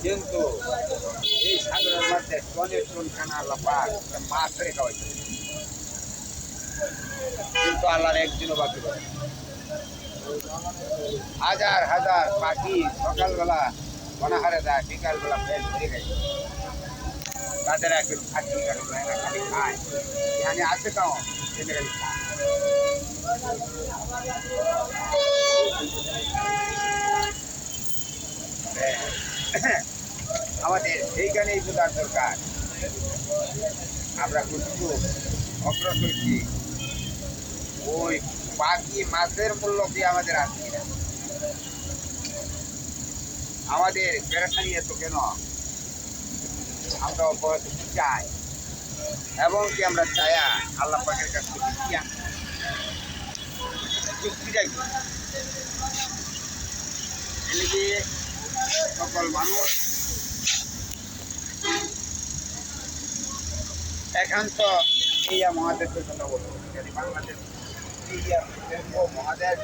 কিন্তু এই সাগরের মধ্যে টনের টন খানা আল্লাহ পাক মাছ ধরে খাওয়াইছে, কিন্তু আল্লাহর একদিনও বাকি করে না। হাজার হাজার পাখি সকালবেলা বনাহারে যায়, বিকালবেলা ফের ধরে খাই, তাদের একদিন খাচ্ছি খালি খায়, এখানে আছে তাও খায়। আমাদের সেইখানেই বোঝার দরকার আমরা কিন্তু অগ্রসর হচ্ছি, ওই বাকি মাছের মূল্য কি আমাদের আছে কিনা, আমাদের পেরেশানি এত কেন, আমরা অপরাধ চাই এবং কি আমরা চায়া আল্লাহ পাকের কাছ থেকে জ্ঞান যুক্তিটাই সকল মানুষ একান্ত এই মহাদেশের কথা বলবো, বাংলাদেশ এই মহাদেশ